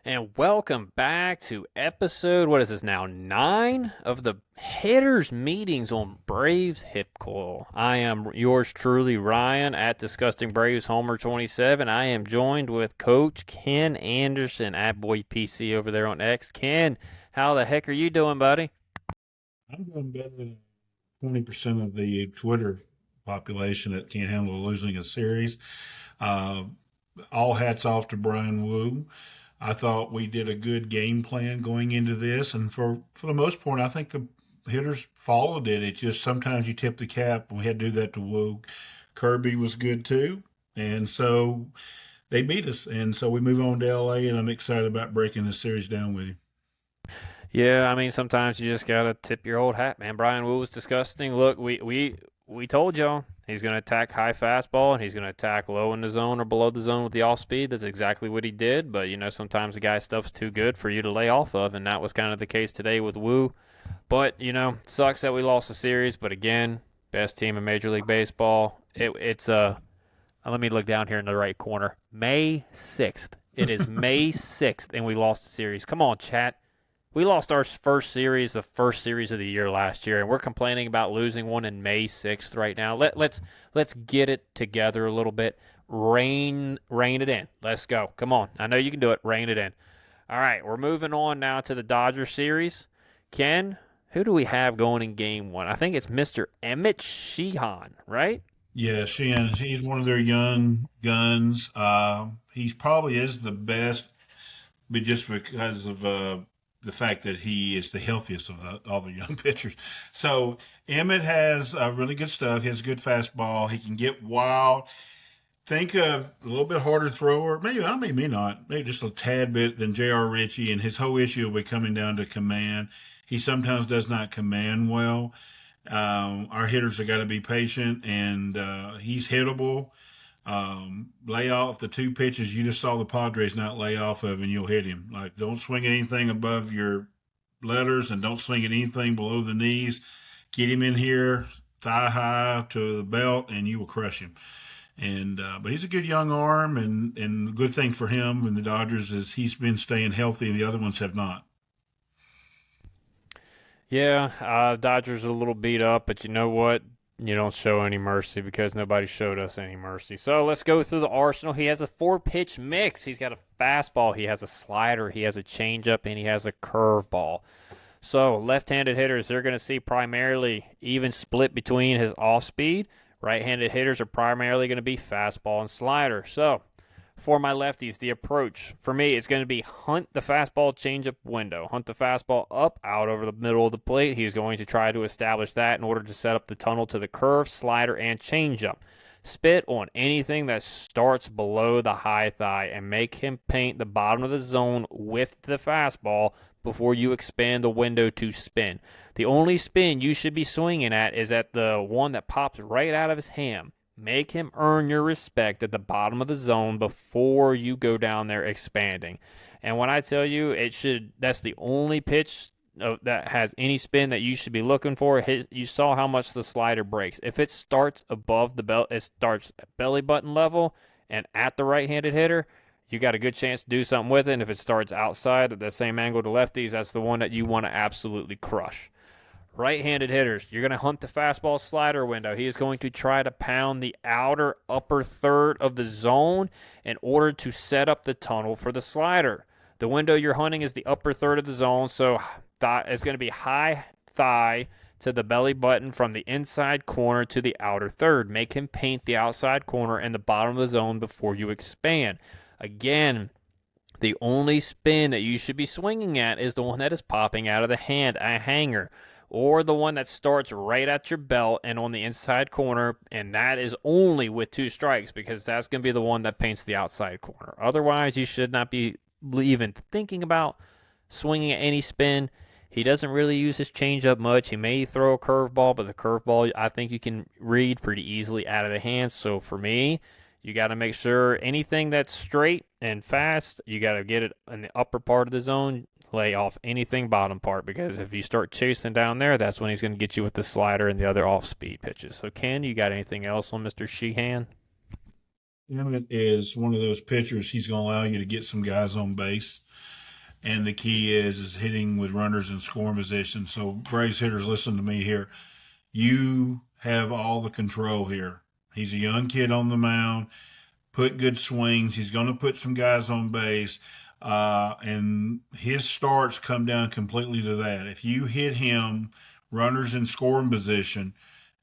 And welcome back to episode, what is this now, 9 of the Hitters Meetings on Braves Hip Coil. I am yours truly, Ryan, at Disgusting Braves Homer 27. I am joined with Coach Ken Anderson at Boy PC over there on X. Ken, how the heck are you doing, buddy? I'm doing better than 20% of the Twitter population that can't handle losing a series. Uh, all hats off to Brian Wu. I thought we did a good game plan going into this, and for the most part, I think the hitters followed it. It just sometimes you tip the cap, and we had to do that to Wu. Kirby was good too, and so they beat us, and so we move on to LA, and I'm excited about breaking this series down with you. Yeah, I mean, sometimes you just gotta tip your old hat, man. Brian Wu was disgusting. Look, we told y'all he's gonna attack high fastball and he's gonna attack low in the zone or below the zone with the off speed. That's exactly what he did. But sometimes the guy's stuff's too good for you to lay off of, and that was kind of the case today with Wu. But sucks that we lost the series. But again, best team in Major League Baseball. It's let me look down here in the right corner. May 6th. It is May 6th, and we lost the series. Come on, chat. We lost our first series, the first series of the year last year, and we're complaining about losing one in May 6th right now. Let's get it together a little bit. Rein it in. Let's go. Come on. I know you can do it. Rein it in. All right, we're moving on now to the Dodger series. Ken, who do we have going in game one? I think it's Mr. Emmett Sheehan, right? Yeah, Sheehan, he's one of their young guns. He probably is the best, but just because of the fact that he is the healthiest of all the young pitchers. So Emmett has really good stuff. He has a good fastball. He can get wild. Think of a little bit harder thrower, maybe not, maybe just a tad bit than J.R. Ritchie, and his whole issue will be coming down to command. He sometimes does not command well. Our hitters have got to be patient, and he's hittable. Lay off the two pitches you just saw the Padres not lay off of, and you'll hit him. Like, don't swing anything above your letters, and don't swing at anything below the knees. Get him in here, thigh high to the belt, and you will crush him. And but he's a good young arm, and the good thing for him and the Dodgers is he's been staying healthy, and the other ones have not. Yeah, Dodgers are a little beat up, but you know what? You don't show any mercy because nobody showed us any mercy. So let's go through the arsenal. He has a four-pitch mix. He's got a fastball, he has a slider, he has a changeup, and he has a curveball. So left-handed hitters, they're going to see primarily even split between his off-speed. Right-handed hitters are primarily going to be fastball and slider. So for my lefties, the approach for me is going to be hunt the fastball changeup window. Hunt the fastball up, out over the middle of the plate. He's going to try to establish that in order to set up the tunnel to the curve, slider, and changeup. Spit on anything that starts below the high thigh and make him paint the bottom of the zone with the fastball before you expand the window to spin. The only spin you should be swinging at is at the one that pops right out of his hand. Make him earn your respect at the bottom of the zone before you go down there expanding. And when I tell you that's the only pitch that has any spin that you should be looking for. You saw how much the slider breaks. If it starts above the belt, it starts at belly button level and at the right-handed hitter, you got a good chance to do something with it. And if it starts outside at the same angle to lefties, that's the one that you want to absolutely crush. Right-handed hitters, you're going to hunt the fastball slider window. He is going to try to pound the outer upper third of the zone in order to set up the tunnel for the slider. The window you're hunting is the upper third of the zone, so it's going to be high thigh to the belly button from the inside corner to the outer third. Make him paint the outside corner and the bottom of the zone before you expand. Again, the only spin that you should be swinging at is the one that is popping out of the hand, a hanger, or the one that starts right at your belt and on the inside corner, and that is only with two strikes because that's going to be the one that paints the outside corner. Otherwise, you should not be even thinking about swinging at any spin. He doesn't really use his changeup much. He may throw a curveball, but the curveball I think you can read pretty easily out of the hands. So for me, you got to make sure anything that's straight and fast, you got to get it in the upper part of the zone, lay off anything bottom part, because if you start chasing down there, that's when he's going to get you with the slider and the other off-speed pitches. So, Ken, you got anything else on Mr. Sheehan? Emmett is one of those pitchers. He's going to allow you to get some guys on base. and the key is hitting with runners in scoring position. So Braves hitters, listen to me here. You have all the control here. He's a young kid on the mound. Put good swings. He's going to put some guys on base. And his starts come down completely to that. If you hit him, runners in scoring position,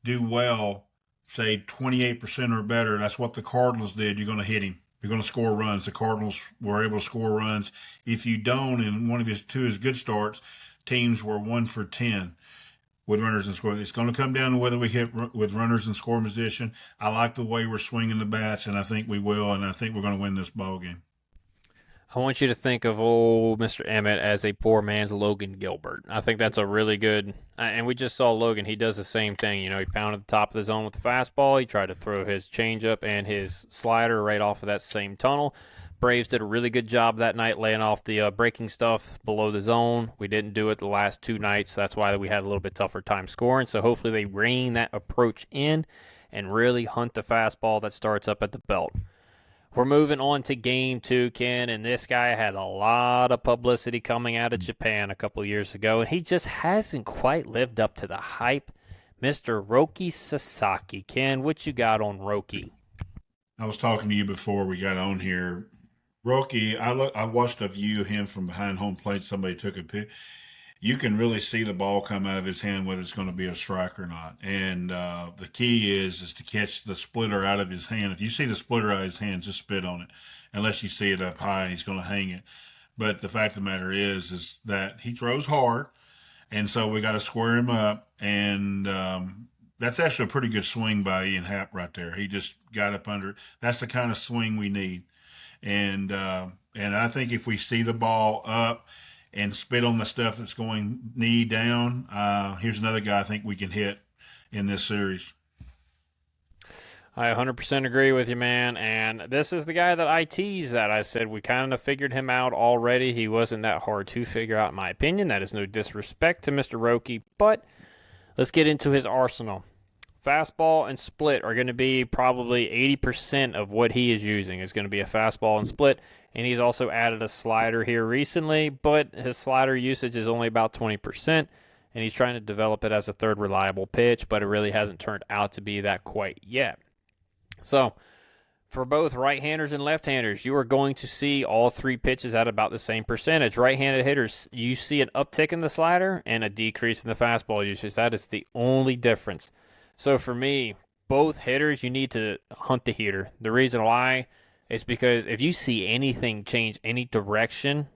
do well, say 28% or better, that's what the Cardinals did. You're going to hit him. You're going to score runs. The Cardinals were able to score runs. If you don't, in one of his good starts, teams were 1 for 10 with runners in scoring. It's going to come down to whether we hit with runners in scoring position. I like the way we're swinging the bats, and I think we will, and I think we're going to win this ball game. I want you to think of old Mr. Emmett as a poor man's Logan Gilbert. I think that's a really good, and we just saw Logan. He does the same thing. You know, he pounded the top of the zone with the fastball. He tried to throw his changeup and his slider right off of that same tunnel. Braves did a really good job that night laying off the breaking stuff below the zone. We didn't do it the last 2 nights. That's why we had a little bit tougher time scoring. So hopefully they rein that approach in and really hunt the fastball that starts up at the belt. We're moving on to game 2, Ken, and this guy had a lot of publicity coming out of Japan a couple years ago, and he just hasn't quite lived up to the hype. Mr. Roki Sasaki. Ken, what you got on Roki? I was talking to you before we got on here. Roki, I watched a view of him from behind home plate. Somebody took a pic. You can really see the ball come out of his hand, whether it's going to be a strike or not. And the key is to catch the splitter out of his hand. If you see the splitter out of his hand, just spit on it, unless you see it up high and he's going to hang it. But the fact of the matter is that he throws hard, and so we got to square him up. And that's actually a pretty good swing by Ian Happ right there. He just got up under it. That's the kind of swing we need. And I think if we see the ball up and spit on the stuff that's going knee down, here's another guy I think we can hit in this series. I 100% agree with you, man. And this is the guy that I teased that. I said we kind of figured him out already. He wasn't that hard to figure out, in my opinion. That is no disrespect to Mr. Roki. But let's get into his arsenal. Fastball and split are going to be probably 80% of what he is using is going to be a fastball and split. And he's also added a slider here recently, but his slider usage is only about 20%. And he's trying to develop it as a third reliable pitch, but it really hasn't turned out to be that quite yet. So, for both right-handers and left-handers, you are going to see all 3 pitches at about the same percentage. Right-handed hitters, you see an uptick in the slider and a decrease in the fastball usage. That is the only difference. So for me, both hitters, you need to hunt the heater. The reason why is because if you see anything change any direction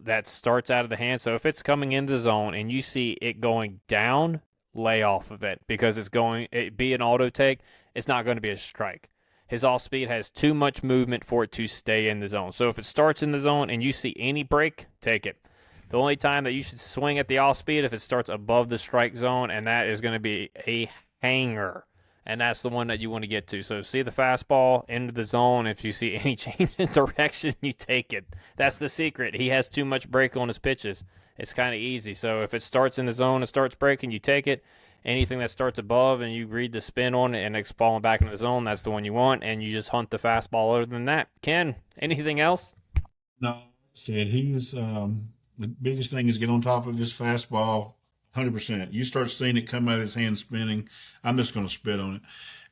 that starts out of the hand, so if it's coming in the zone and you see it going down, lay off of it because it be an auto take, it's not going to be a strike. His off speed has too much movement for it to stay in the zone. So if it starts in the zone and you see any break, take it. The only time that you should swing at the off speed if it starts above the strike zone, and that is going to be a hanger, and that's the one that you want to get to. So see the fastball into the zone. If you see any change in direction, you take it. That's the secret. He has too much break on his pitches. It's kind of easy. So if it starts in the zone and starts breaking, you take it. Anything that starts above and you read the spin on it and it's falling back into the zone, that's the one you want, and you just hunt the fastball. Other than that, Ken, anything else? No, said he's the biggest thing is get on top of his fastball. 100%. You start seeing it come out of his hand spinning, I'm just going to spit on it.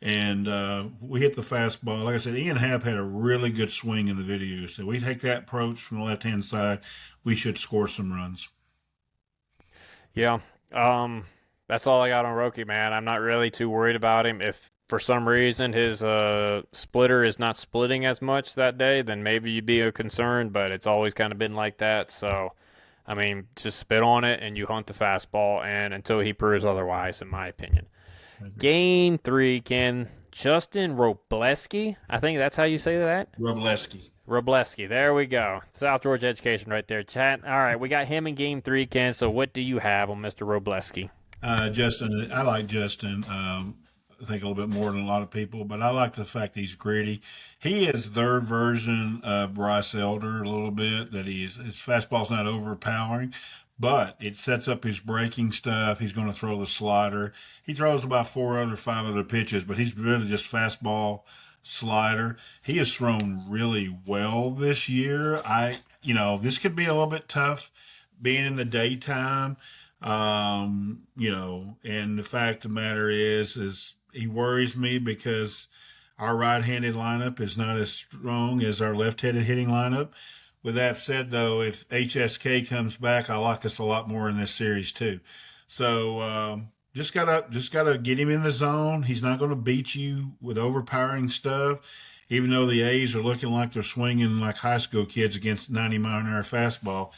And we hit the fastball. Like I said, Ian Happ had a really good swing in the video. So we take that approach from the left-hand side, we should score some runs. Yeah. That's all I got on Roki, man. I'm not really too worried about him. If for some reason his splitter is not splitting as much that day, then maybe you'd be a concern, but it's always kind of been like that. So I mean, just spit on it and you hunt the fastball, and until he proves otherwise, in my opinion. Game 3, Ken. Justin Robleski. I think that's how you say that? Robleski. There we go. South Georgia education right there, chat. All right, we got him in Game 3, Ken. So what do you have on Mr. Robleski? Justin, I like Justin. I think a little bit more than a lot of people, but I like the fact that he's gritty. He is their version of Bryce Elder a little bit, that his fastball's not overpowering, but it sets up his breaking stuff. He's going to throw the slider. He throws about 5 other pitches, but he's really just fastball, slider. He has thrown really well this year. This could be a little bit tough being in the daytime. And the fact of the matter is he worries me because our right-handed lineup is not as strong as our left-handed hitting lineup. With that said, though, if HSK comes back, I like us a lot more in this series too. So just gotta get him in the zone. He's not going to beat you with overpowering stuff. Even though the A's are looking like they're swinging like high school kids against 90-mile-an-hour fastball,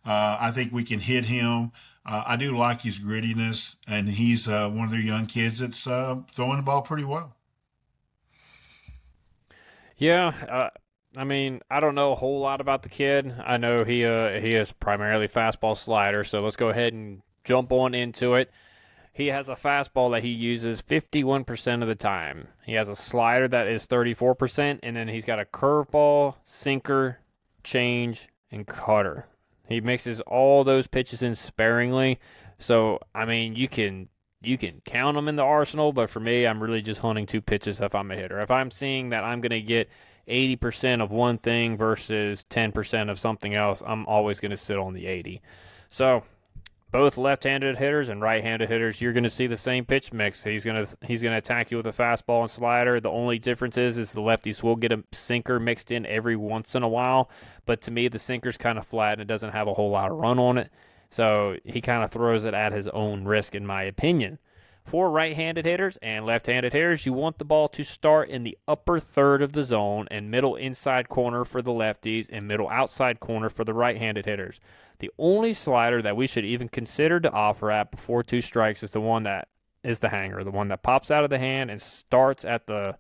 I think we can hit him. I do like his grittiness, and he's one of their young kids that's throwing the ball pretty well. Yeah, I mean, I don't know a whole lot about the kid. I know he is primarily fastball slider, so let's go ahead and jump on into it. He has a fastball that he uses 51% of the time. He has a slider that is 34%, and then he's got a curveball, sinker, change, and cutter. He mixes all those pitches in sparingly. So, I mean, you can count them in the arsenal, but for me, I'm really just hunting two pitches if I'm a hitter. If I'm seeing that I'm going to get 80% of one thing versus 10% of something else, I'm always going to sit on the 80. So, both left-handed hitters and right-handed hitters, you're going to see the same pitch mix. He's gonna attack you with a fastball and slider. The only difference is the lefties will get a sinker mixed in every once in a while, but to me the sinker's kind of flat and it doesn't have a whole lot of run on it. So he kind of throws it at his own risk, in my opinion. For right-handed hitters and left-handed hitters, you want the ball to start in the upper third of the zone and middle inside corner for the lefties and middle outside corner for the right-handed hitters. The only slider that we should even consider to offer at before two strikes is the one that is the hanger, the one that pops out of the hand and starts at the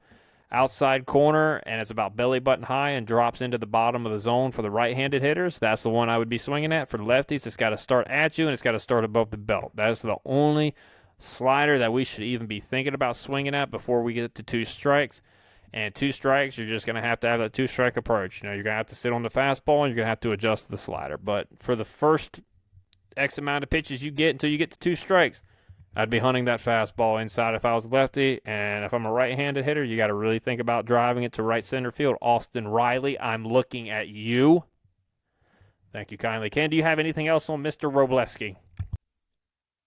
outside corner and it's about belly button high and drops into the bottom of the zone for the right-handed hitters. That's the one I would be swinging at. For the lefties, it's got to start at you and it's got to start above the belt. That's the only slider that we should even be thinking about swinging at before we get to two strikes. And two strikes, you're just going to have that two-strike approach. You're going to have to sit on the fastball and you're going to have to adjust the slider. But for the first X amount of pitches you get until you get to two strikes, I'd be hunting that fastball inside if I was a lefty. And if I'm a right-handed hitter, you got to really think about driving it to right center field. Austin Riley, I'm looking at you. Thank you kindly. Ken, do you have anything else on Mr. Robleski?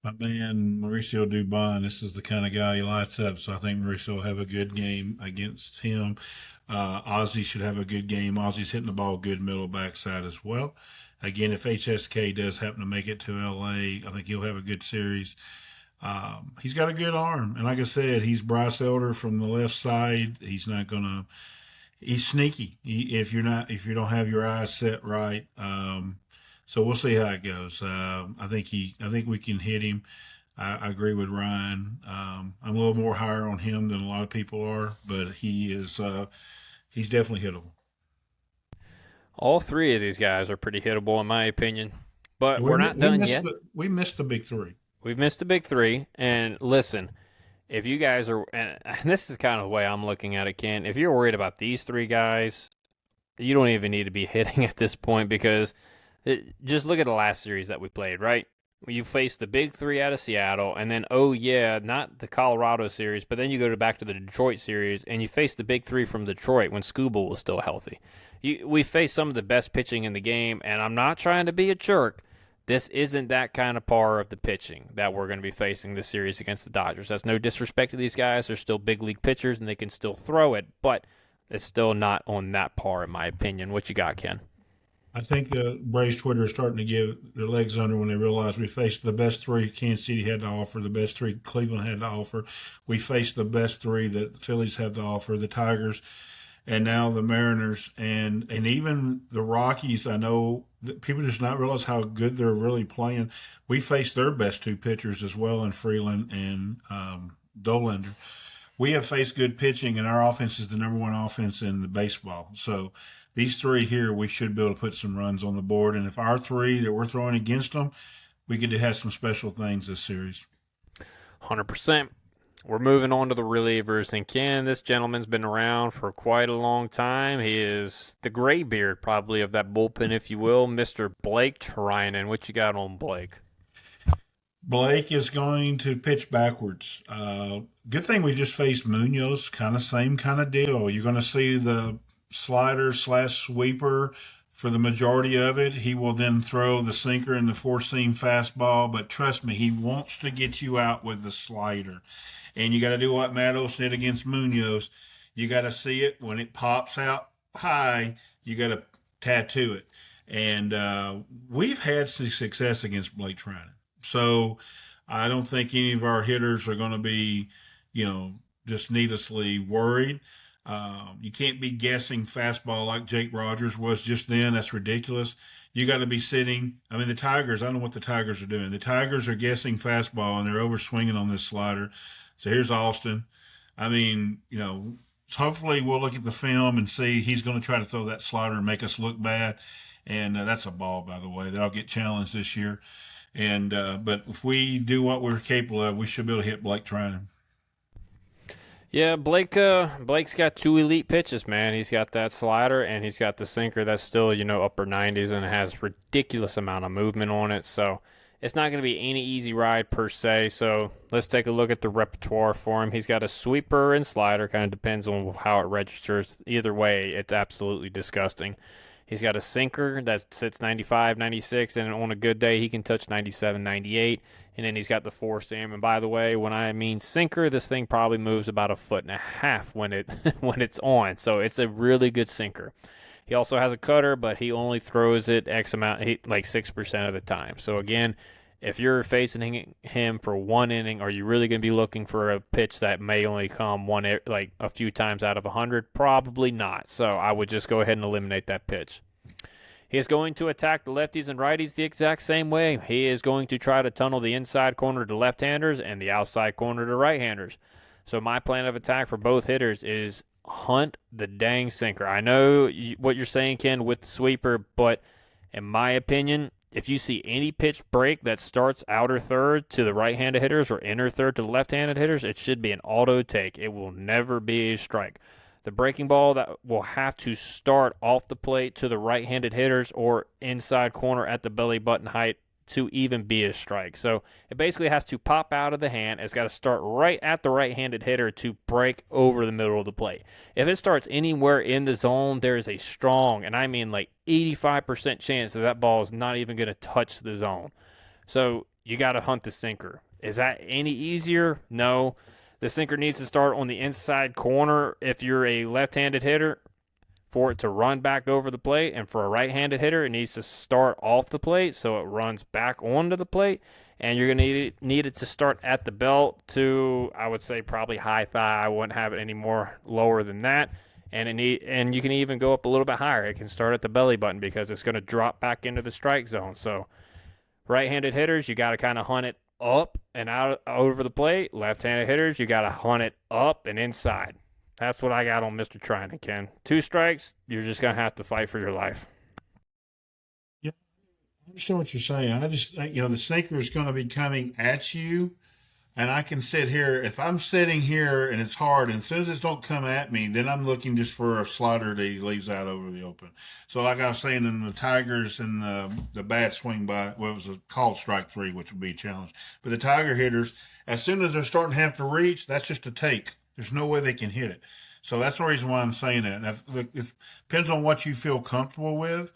My man Mauricio Dubon, this is the kind of guy he lights up. So I think Mauricio will have a good game against him. Ozzie should have a good game. Ozzie's hitting the ball good middle backside as well. Again, if HSK does happen to make it to LA, I think he'll have a good series. He's got a good arm, and like I said, he's Bryce Elder from the left side. He's sneaky. If you don't have your eyes set right. So we'll see how it goes. I think we can hit him. I agree with Ryan. I'm a little more higher on him than a lot of people are, but he's definitely hittable. All three of these guys are pretty hittable in my opinion. But We we're mi- not we done missed yet. we missed the big three. We've missed the big three. And listen, if you guys are, and this is kind of the way I'm looking at it, Ken, if you're worried about these three guys, you don't even need to be hitting at this point because just look at the last series that we played, right? You faced the big three out of Seattle, and then, oh yeah, not the Colorado series, but then you go back to the Detroit series, and you face the big three from Detroit when Skubal was still healthy. We faced some of the best pitching in the game, and I'm not trying to be a jerk. This isn't that kind of par of the pitching that we're going to be facing this series against the Dodgers. That's no disrespect to these guys. They're still big league pitchers, and they can still throw it, but it's still not on that par, in my opinion. What you got, Ken? I think the Braves Twitter is starting to give their legs under when they realize we faced the best three Kansas City had to offer, the best three Cleveland had to offer. We faced the best three that the Phillies have to offer, the Tigers, and now the Mariners, and even the Rockies. I know that people just not realize how good they're really playing. We faced their best two pitchers as well in Freeland and Dolander. We have faced good pitching, and our offense is the number one offense in the baseball. So these three here, we should be able to put some runs on the board. And if our three that we're throwing against them, we could have some special things this series. 100%. We're moving on to the relievers. And Ken, this gentleman's been around for quite a long time. He is the gray beard, probably, of that bullpen, if you will, Mr. Blake Trinan. What you got on Blake? Blake is going to pitch backwards. Good thing we just faced Munoz, kind of same kind of deal. You're going to see the slider slash sweeper for the majority of it. He will then throw the sinker and the four seam fastball, but trust me, he wants to get you out with the slider. And you got to do what Matos did against Munoz. You got to see it when it pops out high. You got to tattoo it. And we've had some success against Blake Trinan. So I don't think any of our hitters are going to be, just needlessly worried. You can't be guessing fastball like Jake Rogers was just then. That's ridiculous. You got to be sitting. I mean, the Tigers, I don't know what the Tigers are doing. The Tigers are guessing fastball and they're over swinging on this slider. So here's Austin. I mean, hopefully we'll look at the film and see he's going to try to throw that slider and make us look bad. And that's a ball, by the way. That'll get challenged this year. And but if we do what we're capable of, we should be able to hit Blake Trinan. Yeah, Blake's got two elite pitches, man. He's got that slider and he's got the sinker that's still, upper 90s and has ridiculous amount of movement on it. So it's not going to be any easy ride per se. So let's take a look at the repertoire for him. He's got a sweeper and slider, kind of depends on how it registers. Either way, it's absolutely disgusting. He's got a sinker that sits 95, 96, and on a good day, he can touch 97, 98. And then he's got the four seam. And by the way, when I mean sinker, this thing probably moves about 1.5 feet when when it's on. So it's a really good sinker. He also has a cutter, but he only throws it X amount, like 6% of the time. So again, if you're facing him for one inning, are you really going to be looking for a pitch that may only come like a few times out of 100? Probably not. So I would just go ahead and eliminate that pitch. He is going to attack the lefties and righties the exact same way. He is going to try to tunnel the inside corner to left-handers and the outside corner to right-handers. So my plan of attack for both hitters is hunt the dang sinker. I know what you're saying, Ken, with the sweeper, but in my opinion, if you see any pitch break that starts outer third to the right-handed hitters or inner third to the left-handed hitters, it should be an auto take. It will never be a strike. The breaking ball that will have to start off the plate to the right-handed hitters or inside corner at the belly button height to even be a strike. So it basically has to pop out of the hand. It's got to start right at the right-handed hitter to break over the middle of the plate. If it starts anywhere in the zone, there is a strong, and I mean like 85% chance that that ball is not even going to touch the zone. So you got to hunt the sinker. Is that any easier? No. The sinker needs to start on the inside corner if you're a left-handed hitter for it to run back over the plate. And for a right-handed hitter, it needs to start off the plate so it runs back onto the plate. And you're going to need it to start at the belt to, I would say, probably high thigh. I wouldn't have it any more lower than that. And you can even go up a little bit higher. It can start at the belly button because it's going to drop back into the strike zone. So right-handed hitters, you got to kind of hunt it up and out over the plate. Left-handed hitters, you got to hunt it up and inside. That's what I got on Mr. Trinan, Ken. 2 strikes, you're just going to have to fight for your life. Yeah, I understand what you're saying. I just, the sinker is going to be coming at you. And I can sit here, if I'm sitting here and it's hard, and as soon as it don't come at me, then I'm looking just for a slider that he leaves out over the open. So like I was saying, in the Tigers and the bad swing by, well, it was a called strike 3, which would be a challenge. But the Tiger hitters, as soon as they're starting to have to reach, that's just a take. There's no way they can hit it. So that's the reason why I'm saying that. Now, if depends on what you feel comfortable with.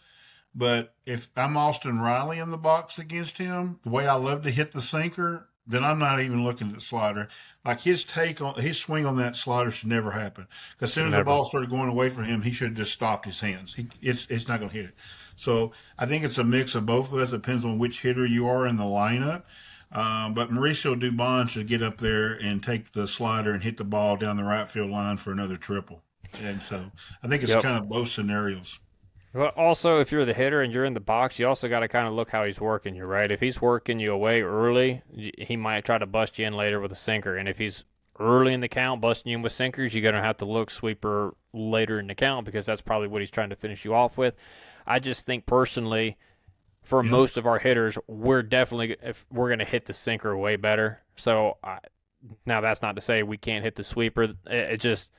But if I'm Austin Riley in the box against him, the way I love to hit the sinker, then I'm not even looking at the slider. Like his swing on that slider should never happen. Because as soon as the ball started going away from him, he should have just stopped his hands. It's not going to hit it. So I think it's a mix of both of us. It depends on which hitter you are in the lineup. But Mauricio Dubon should get up there and take the slider and hit the ball down the right field line for another triple. And so I think it's kind of both scenarios. But also, if you're the hitter and you're in the box, you also got to kind of look how he's working you, right? If he's working you away early, he might try to bust you in later with a sinker. And if he's early in the count, busting you in with sinkers, you're going to have to look sweeper later in the count because that's probably what he's trying to finish you off with. I just think personally, for most of our hitters, we're going to hit the sinker way better. So now that's not to say we can't hit the sweeper. It just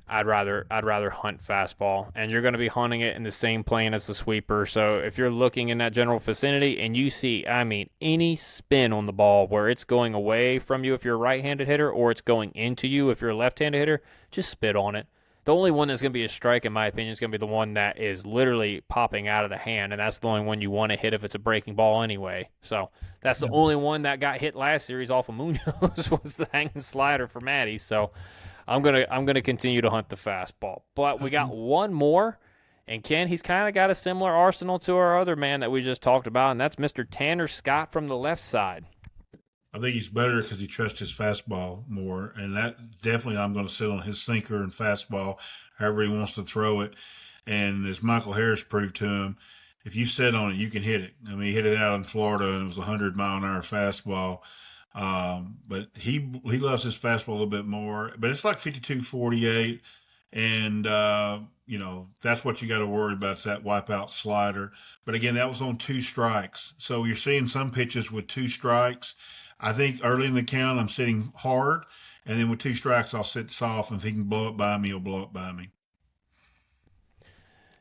I'd rather hunt fastball, and you're going to be hunting it in the same plane as the sweeper. So if you're looking in that general vicinity and you see, I mean, any spin on the ball where it's going away from you if you're a right-handed hitter, or it's going into you if you're a left-handed hitter, just spit on it. The only one that's going to be a strike, in my opinion, is going to be the one that is literally popping out of the hand, and that's the only one you want to hit if it's a breaking ball anyway. So that's the only one that got hit last series off of Munoz was the hanging slider for Matty. So I'm gonna continue to hunt the fastball. But we got one more, and Ken, he's kind of got a similar arsenal to our other man that we just talked about, and that's Mr. Tanner Scott from the left side. I think he's better because he trusts his fastball more, and that definitely I'm going to sit on his sinker and fastball, however he wants to throw it. And as Michael Harris proved to him, if you sit on it, you can hit it. I mean, he hit it out in Florida, and it was a 100-mile-an-hour fastball. But he loves his fastball a little bit more. But it's like 52-48, and that's what you got to worry about, is that wipeout slider. But again, that was on 2 strikes, so you're seeing some pitches with 2 strikes. I think early in the count, I'm sitting hard, and then with 2 strikes, I'll sit soft. And if he can blow it by me, he'll blow it by me.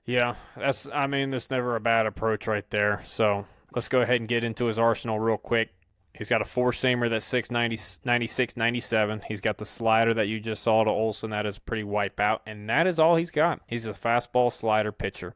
Yeah, that's never a bad approach right there. So let's go ahead and get into his arsenal real quick. He's got a four-seamer that's 690, 96, 97. He's got the slider that you just saw to Olson that is pretty wipeout, and that is all he's got. He's a fastball slider pitcher.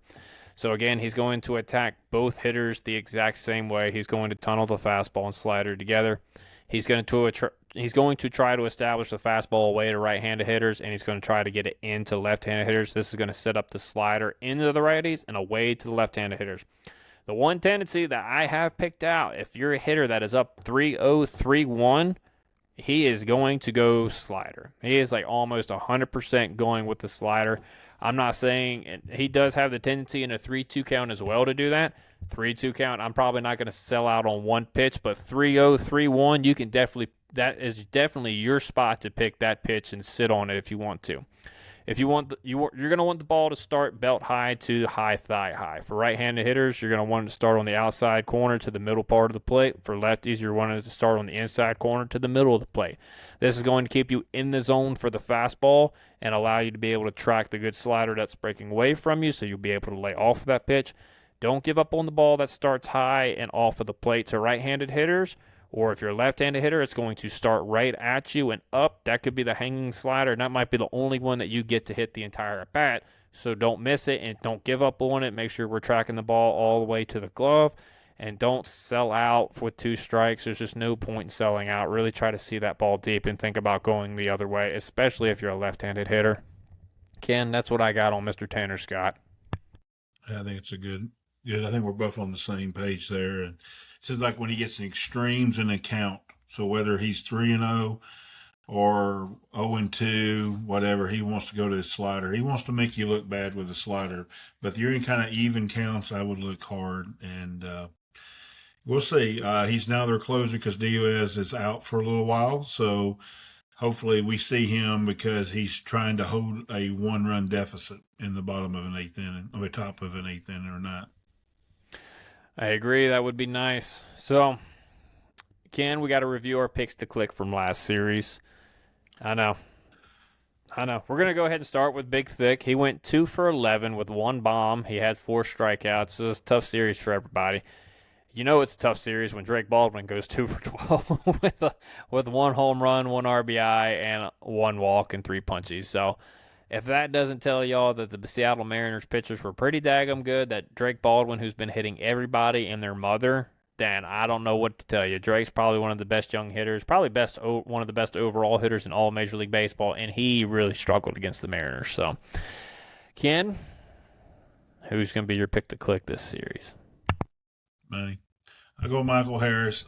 So again, he's going to attack both hitters the exact same way. He's going to tunnel the fastball and slider together. He's going to try to establish the fastball away to right-handed hitters, and he's going to try to get it into left-handed hitters. This is going to set up the slider into the righties and away to the left-handed hitters. The one tendency that I have picked out, if you're a hitter that is up 3-0, 3-1, he is going to go slider. He is like almost 100% going with the slider. I'm not saying he does have the tendency in a 3-2 count as well to do that. 3-2 count, I'm probably not going to sell out on one pitch, but 3-0, 3-1, you can definitely, that is definitely your spot to pick that pitch and sit on it if you want to. If you want, you're going to want the ball to start belt high to high thigh high. For right-handed hitters, you're going to want it to start on the outside corner to the middle part of the plate. For lefties, you're wanting it to start on the inside corner to the middle of the plate. This is going to keep you in the zone for the fastball and allow you to be able to track the good slider that's breaking away from you, so you'll be able to lay off of that pitch. Don't give up on the ball that starts high and off of the plate to right-handed hitters. Or if you're a left-handed hitter, it's going to start right at you and up. That could be the hanging slider, and that might be the only one that you get to hit the entire at bat. So don't miss it and don't give up on it. Make sure we're tracking the ball all the way to the glove, and don't sell out with 2 strikes. There's just no point in selling out. Really try to see that ball deep and think about going the other way, especially if you're a left-handed hitter. Ken, that's what I got on Mr. Tanner Scott. Yeah, I think it's a good. I think we're both on the same page there. And it's just like when he gets in extremes in a count. So whether he's 3-0 or 0-2, whatever, he wants to go to his slider. He wants to make you look bad with the slider. But if you're in kind of even counts, I would look hard. And we'll see. He's now their closer because Diaz is out for a little while. So hopefully we see him because he's trying to hold a 1-run deficit in the bottom of an 8th inning, or the top of an 8th inning or not. I agree. That would be nice. So, Ken, we got to review our picks to click from last series. I know. We're going to go ahead and start with Big Thick. He went 2 for 11 with 1 bomb. He had 4 strikeouts. So it's a tough series for everybody. You know it's a tough series when Drake Baldwin goes 2 for 12 with 1 home run, 1 RBI, and 1 walk and 3 punchies. So if that doesn't tell y'all that the Seattle Mariners pitchers were pretty daggum good, that Drake Baldwin, who's been hitting everybody and their mother, then I don't know what to tell you. Drake's probably one of the best young hitters, probably one of the best overall hitters in all Major League Baseball, and he really struggled against the Mariners. So, Ken, who's going to be your pick to click this series? Money. I go Michael Harris.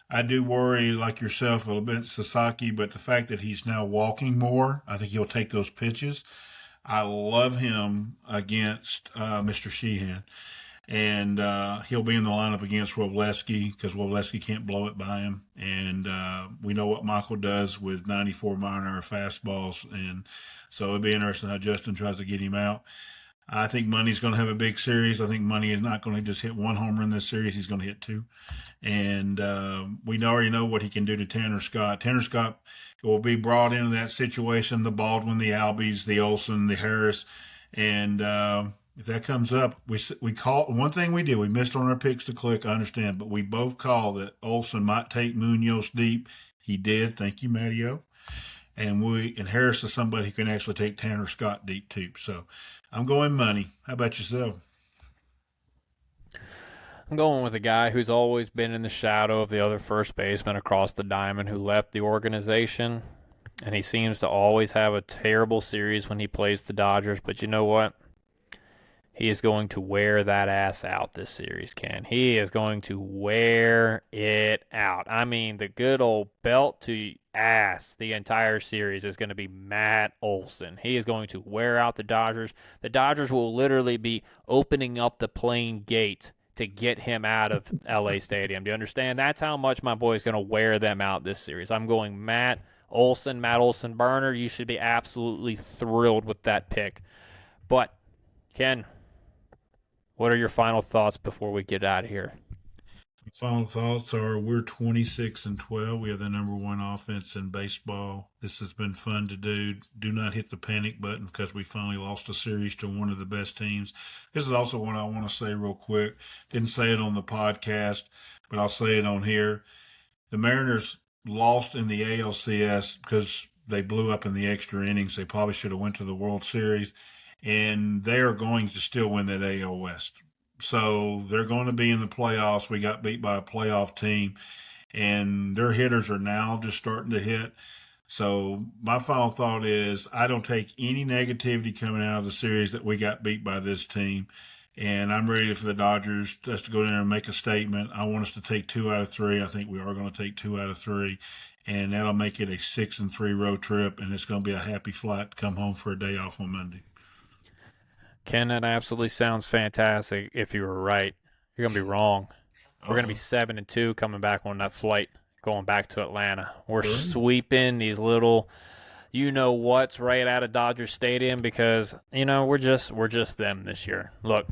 I do worry, like yourself, a little bit Sasaki, but the fact that he's now walking more, I think he'll take those pitches. I love him against Mr. Sheehan, and he'll be in the lineup against Wroblewski because Wroblewski can't blow it by him. And we know what Michael does with 94-mile-an-hour fastballs, and so it'll be interesting how Justin tries to get him out. I think Money's going to have a big series. I think Money is not going to just hit one homer in this series. He's going to hit two. And we already know what he can do to Tanner Scott. Tanner Scott will be brought into that situation, the Baldwin, the Albies, the Olsen, the Harris. And if that comes up, we call one thing we did. We missed on our picks to click, I understand, but we both call that Olsen might take Munoz deep. He did. Thank you, Matteo. And Harris is somebody who can actually take Tanner Scott deep too. So I'm going Money. How about yourself? I'm going with a guy who's always been in the shadow of the other first baseman across the diamond who left the organization. And he seems to always have a terrible series when he plays the Dodgers. But you know what? He is going to wear that ass out this series, Ken. He is going to wear it out. I mean, the good old belt to ass the entire series is going to be Matt Olson. He is going to wear out the Dodgers. The Dodgers will literally be opening up the plane gate to get him out of LA Stadium. Do you understand? That's how much my boy is going to wear them out this series. I'm going Matt Olson Burner. You should be absolutely thrilled with that pick. But, Ken, what are your final thoughts before we get out of here? Final thoughts are we're 26-12. We have the number one offense in baseball. This has been fun to do. Do not hit the panic button because we finally lost a series to one of the best teams. This is also what I want to say real quick. Didn't say it on the podcast, but I'll say it on here. The Mariners lost in the ALCS because they blew up in the extra innings. They probably should have went to the World Series. And they are going to still win that AL West. So they're going to be in the playoffs. We got beat by a playoff team, and their hitters are now just starting to hit. So my final thought is I don't take any negativity coming out of the series that we got beat by this team. And I'm ready for the Dodgers just to go in there and make a statement. I want us to take 2 out of 3. I think we are going to take 2 out of 3. And that'll make it a 6-3 road trip, and it's going to be a happy flight to come home for a day off on Monday. Ken, that absolutely sounds fantastic. If you were right, you're gonna be wrong. We're gonna be 7-2 coming back on that flight, going back to Atlanta. We're sweeping these little, you know what's right out of Dodger Stadium because we're just them this year. Look,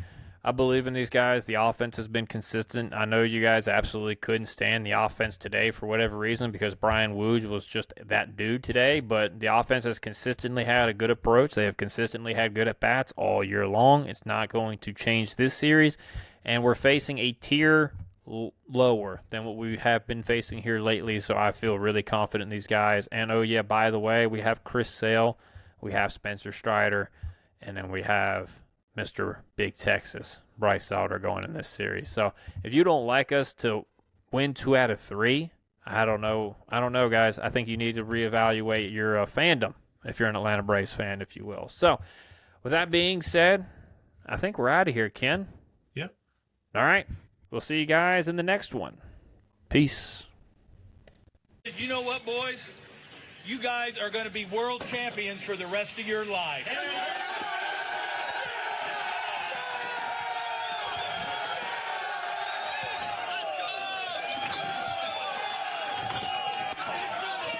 I believe in these guys. The offense has been consistent. I know you guys absolutely couldn't stand the offense today for whatever reason because Brian Woods was just that dude today, but the offense has consistently had a good approach. They have consistently had good at-bats all year long. It's not going to change this series, and we're facing a tier lower than what we have been facing here lately, so I feel really confident in these guys. And, oh, yeah, by the way, we have Chris Sale, we have Spencer Strider, and then we have Mr. Big Texas, Bryce Elder, going in this series. So if you don't like us to win 2 out of 3, I don't know, guys. I think you need to reevaluate your fandom if you're an Atlanta Braves fan, if you will. So with that being said, I think we're out of here, Ken. Yep. All right. We'll see you guys in the next one. Peace. You know what, boys? You guys are going to be world champions for the rest of your life.